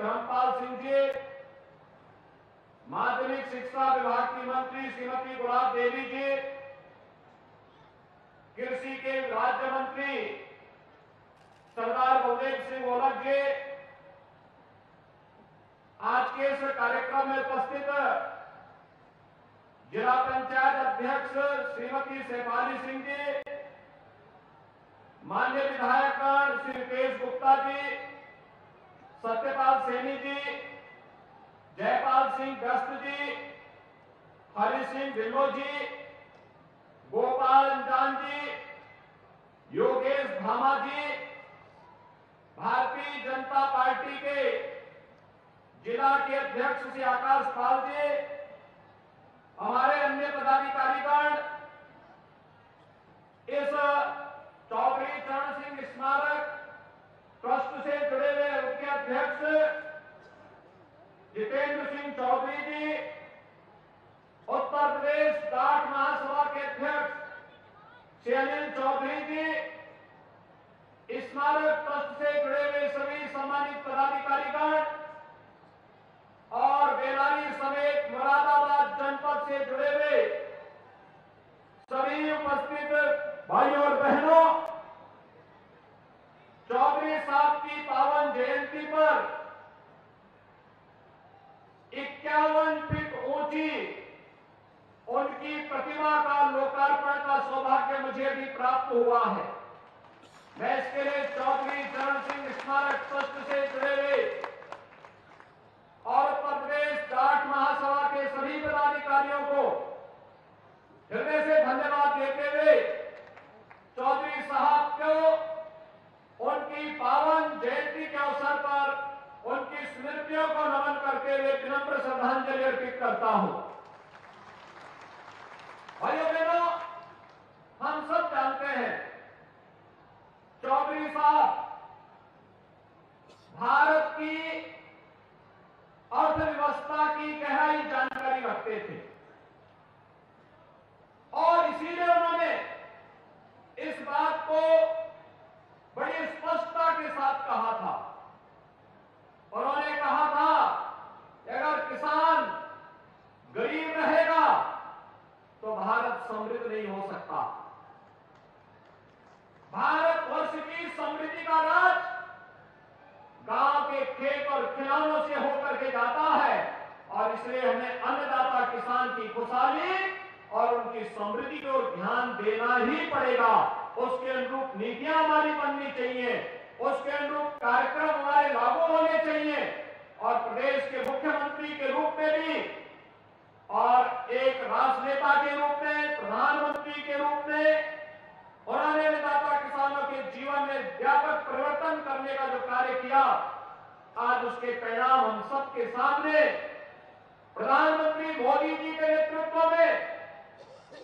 धर्मपाल सिंह जी, माध्यमिक शिक्षा विभाग की मंत्री श्रीमती गुलाब देवी जी, कृषि के राज्य मंत्री सरदार बलदेव सिंह ओलख जी, आज के इस कार्यक्रम में उपस्थित जिला पंचायत अध्यक्ष श्रीमती शेफाली सिंह जी, माननीय विधायकगण श्री रुपेश गुप्ता जी, सत्यपाल सैनी जी, जयपाल सिंह गस्त जी, हरि सिंह ढिल्लो जी, गोपाल अंजान जी, योगेश भामा जी, भारतीय जनता पार्टी के जिला के अध्यक्ष श्री आकाश पाल जी, हमारे अन्य पदाधिकारीगण, इस चौधरी चरण सिंह स्मारक ट्रस्ट से जुड़े हुए उनके अध्यक्ष जितेंद्र सिंह चौधरी जी, उत्तर प्रदेश जाट महासभा के अध्यक्ष श्री अनिल चौधरी जी, स्मारक ट्रस्ट से जुड़े हुए सभी सम्मानित पदाधिकारीगण और बेलारी समेत मुरादाबाद जनपद से जुड़े हुए सभी उपस्थित भाइयों और बहनों, चौधरी साहब की पावन जयंती पर 51 फीट ऊंची उनकी प्रतिमा का लोकार्पण का सौभाग्य मुझे भी प्राप्त हुआ है। मैं इसके लिए चौधरी चरण सिंह स्मारक ट्रस्ट से जुड़े हुए और उत्तर प्रदेश जाट महासभा के सभी पदाधिकारियों को हृदय से धन्यवाद देते हुए चौधरी साहब को उनकी पावन जयंती के अवसर पर उनकी स्मृतियों को नमन करते हुए विनम्र श्रद्धांजलि अर्पित करता हूं। भाइयों बहनों, हम सब जानते हैं चौधरी साहब भारत की अर्थव्यवस्था की गहराई जानकारी रखते थे और इसीलिए उन्होंने इस बात को बड़ी स्पष्टता के साथ कहा था। उन्होंने कहा था कि अगर किसान गरीब रहेगा तो भारत समृद्ध नहीं हो सकता। भारतवर्ष की समृद्धि का राज गांव के खेत और खिलौनों से होकर के जाता है और इसलिए हमें अन्नदाता किसान की खुशहाली और उनकी समृद्धि को ध्यान देना ही पड़ेगा। उसके अनुरूप नीतियां हमारी बननी चाहिए, उसके अनुरूप कार्यक्रम हमारे लागू होने चाहिए और प्रदेश के मुख्यमंत्री के रूप में भी और एक राष्ट्रनेता के रूप में, प्रधानमंत्री के रूप में उन्होंने अन्नदाता किसानों के जीवन में व्यापक परिवर्तन करने का जो कार्य किया, आज उसके परिणाम हम सबके सामने प्रधानमंत्री मोदी जी के नेतृत्व में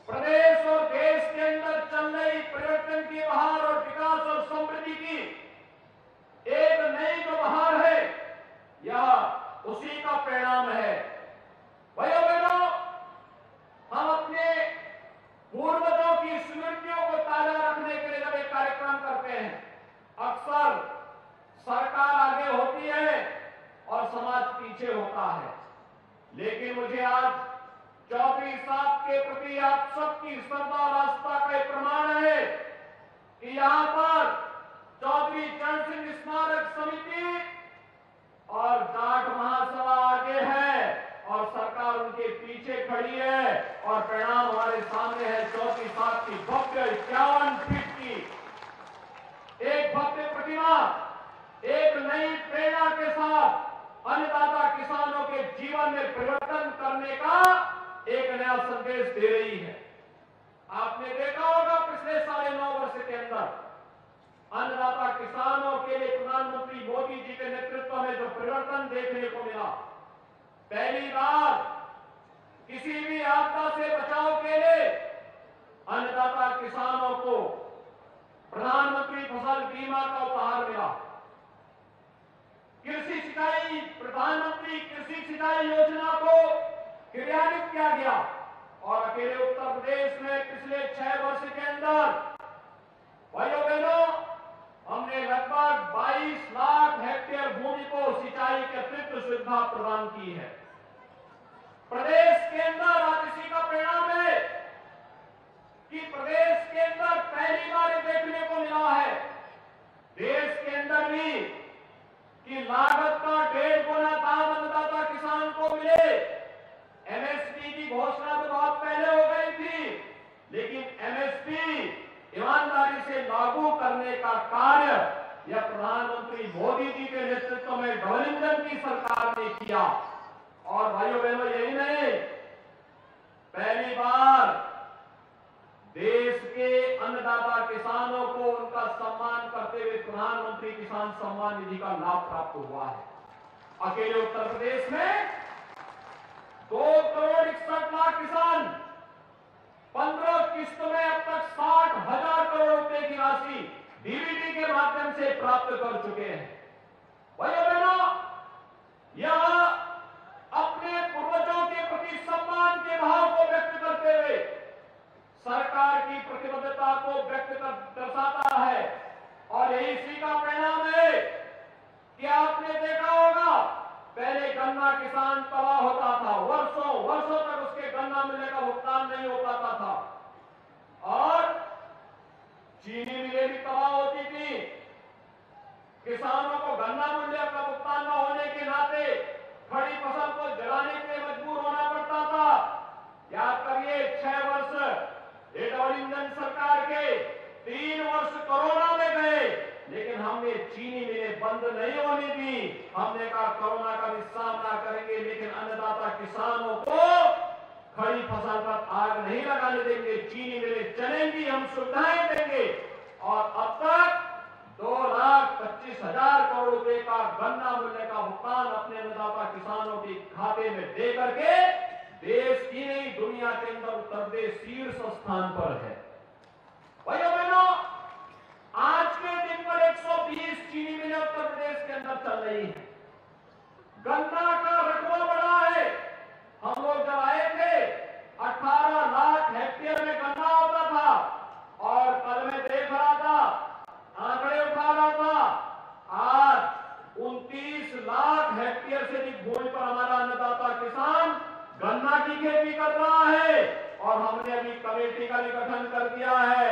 प्रदेश और देश के अंदर चल रही परिवर्तन की बहार और विकास और समृद्धि की एक नई जो बहार है, यह उसी का परिणाम है। भाइयों बहनों, हम अपने पूर्वजों की स्मृतियों को ताजा रखने के लिए जब एक कार्यक्रम करते हैं, अक्सर सरकार आगे होती है और समाज पीछे होता है, लेकिन मुझे आज चौधरी साहब के प्रति आप सबकी श्रद्धा और आस्था का एक प्रमाण है कि यहां पर चौधरी चरण सिंह स्मारक समिति और जाट महासभा आगे है और सरकार उनके पीछे खड़ी है और परिणाम हमारे सामने है। चौधरी साहब की भव्य 51 फीट की एक भव्य प्रतिमा एक नई प्रेरणा के साथ अन्नदाता किसानों के जीवन में परिवर्तन करने का एक नया संदेश दे रही है। आपने देखा होगा पिछले 9.5 वर्ष के अंदर अन्नदाता किसानों के लिए प्रधानमंत्री मोदी जी के नेतृत्व में जो परिवर्तन देखने को मिला, पहली बार किसी भी आपदा से बचाव के लिए अन्नदाता किसानों को प्रधानमंत्री फसल बीमा का उपहार मिला। कृषि सिंचाई प्रधानमंत्री कृषि सिंचाई योजना को क्रियान्वित किया गया और अकेले उत्तर प्रदेश में पिछले 6 वर्ष के अंदर भाइयों बहनों हमने हमने लगभग 22 लाख हेक्टेयर भूमि को सिंचाई की अतिरिक्त सुविधा प्रदान की है। प्रदेश के अंदर आज इसी का परिणाम है कि प्रदेश के अंदर पहली बार देखने को मिला है देश के अंदर भी कि लागत का 1.5 गुना दाम अन्नदाता किसान को मिले। एमएसपी की घोषणा तो बहुत पहले हो गई थी, लेकिन एमएसपी ईमानदारी से लागू करने का कार्य यह प्रधानमंत्री मोदी जी के नेतृत्व में डबल इंजन की सरकार ने किया। और भाइयों बहनों, यही नहीं, पहली बार देश के अन्नदाता किसानों को उनका सम्मान करते हुए प्रधानमंत्री किसान सम्मान निधि का लाभ प्राप्त हुआ है। अकेले उत्तर प्रदेश में 2,61,00,000 किसान 15 किस्तों में अब तक 60,000 करोड़ रुपए की राशि डीबीटी के माध्यम से प्राप्त कर चुके हैं। भाइयों बहनों, यह अपने पूर्वजों के प्रति सम्मान के भाव को व्यक्त करते हुए सरकार की प्रतिबद्धता को व्यक्त दर्शाता है। और यही इसी का परिणाम है कि आपने देखा होगा, पहले गन्ना किसान तबाह होता था, वर्षों वर्षों तक उसके गन्ना मिलने का भुगतान नहीं हो पाता था और चीनी मिलें भी तबाह होती थी। किसानों को गन्ना मूल्य का भुगतान न होने के नाते खड़ी फसल को जलाने के लिए मजबूर होना पड़ता था। याद करिए, 6 वर्ष डबल इंजन सरकार के, 3 वर्ष कोरोना में गए, लेकिन हमने चीनी मिलें बंद नहीं होने दी। हमने कहा कोरोना का भी सामना करेंगे, लेकिन अन्नदाता किसानों को खड़ी फसल पर आग नहीं लगाने देंगे, चीनी मिलें चलेंगी, हम सुविधाएं देंगे। और अब तक 2,25,000 करोड़ रुपए का गन्ना मूल्य का भुगतान अपने अन्नदाता किसानों के खाते में दे करके देश की नहीं, दुनिया के अंदर उत्तर प्रदेश शीर्ष स्थान पर है। भाइयों बहनों, आज के दिन पर 120 चीनी मिलें उत्तर प्रदेश के अंदर चल रही है। गन्ना का रकबा बढ़ा है। हम लोग जब आए थे 18 लाख हेक्टेयर में गन्ना होता था और कल मैं देख रहा था, आंकड़े उठा रहा था, आज 29 लाख हेक्टेयर से अधिक भूमि पर हमारा अन्नदाता किसान गन्ना की खेती कर रहा है। और हमने अभी कमेटी का भी गठन कर दिया है।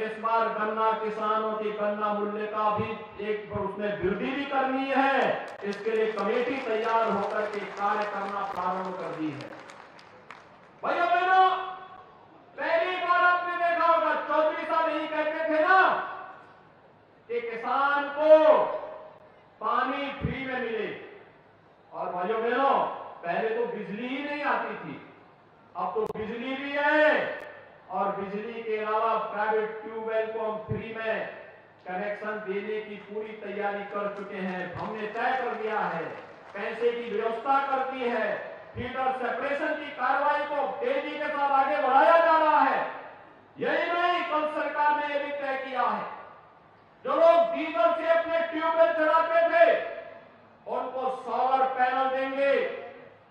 इस बार गन्ना किसानों की गन्ना मूल्य का भी एक उसमें वृद्धि भी करनी है। इसके लिए कमेटी तैयार होकर के कार्य करना प्रारंभ कर दी है। भाइयों बहनों, पहली बार आपने देखा होगा, चौधरी साहब यही कहते थे ना कि किसान को पानी फ्री में मिले। और भाइयों बहनों, पहले तो बिजली ही नहीं आती थी, अब तो बिजली भी है और बिजली के अलावा प्राइवेट ट्यूबवेल को हम फ्री में कनेक्शन देने की पूरी तैयारी कर चुके हैं। हमने तय कर दिया है, पैसे की व्यवस्था कर दी है, फीडर सेपरेशन की कार्रवाई को तेजी के साथ आगे बढ़ाया जा रहा है। यही नहीं, कल सरकार ने यह भी तय किया है, जो लोग डीजल से अपने ट्यूबवेल चलाते थे उनको सोलर पैनल देंगे।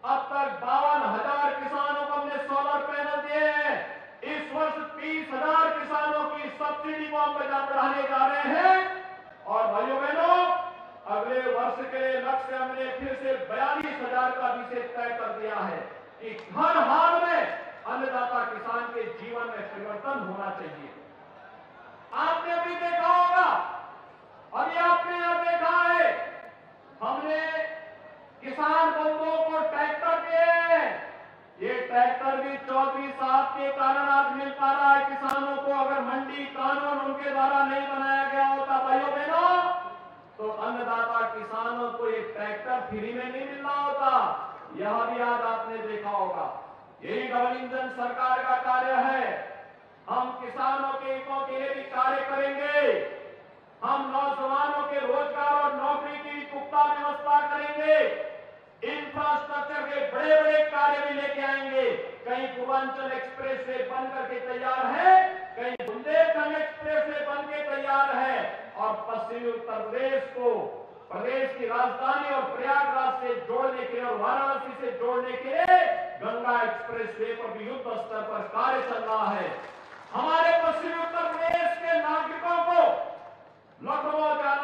अब तक 52,000 किसानों को हमने सोलर पैनल दिए हैं। इस वर्ष 30,000 किसानों की सब्सिडी को हम बढ़ाने जा रहे हैं। और भाइयों बहनों, अगले वर्ष के लिए लक्ष्य हमने फिर से 42,000 का विषय तय कर दिया है कि हर हाल में अन्नदाता किसान के जीवन में परिवर्तन होना चाहिए। आपने भी देखा होगा, अभी आपने यह देखा है, हमने किसान बंधुओं को ट्रैक्टर दिए। ये ट्रैक्टर भी चौधरी साहब के कारण आज मिल पा रहा है किसानों को। अगर मंडी कानून उनके द्वारा नहीं बनाया गया होता भाइयों बहनों, तो अन्नदाता किसानों को ये ट्रैक्टर फ्री में नहीं मिल रहा होता। यह भी आज आपने देखा होगा। यही डबल इंजन सरकार का कार्य है। हम किसानों के हितों के लिए भी कार्य करेंगे। हम नौजवानों के रोजगार और नौकरी की पुख्ता व्यवस्था करेंगे। इंफ्रास्ट्रक्चर के बड़े बड़े कार्य भी लेके आएंगे। कहीं पूर्वांचल एक्सप्रेस वे बन करके तैयार है, कहीं बुंदेलखंड एक्सप्रेस वे बन के तैयार है और पश्चिमी उत्तर प्रदेश को प्रदेश की राजधानी और प्रयागराज से जोड़ने के लिए और वाराणसी से जोड़ने के लिए गंगा एक्सप्रेस वे पर भी युद्ध स्तर पर कार्य चल रहा है। हमारे पश्चिमी उत्तर प्रदेश के नागरिकों को लखनऊ जाना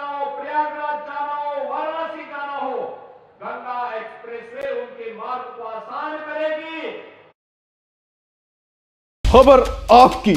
खबर आपकी।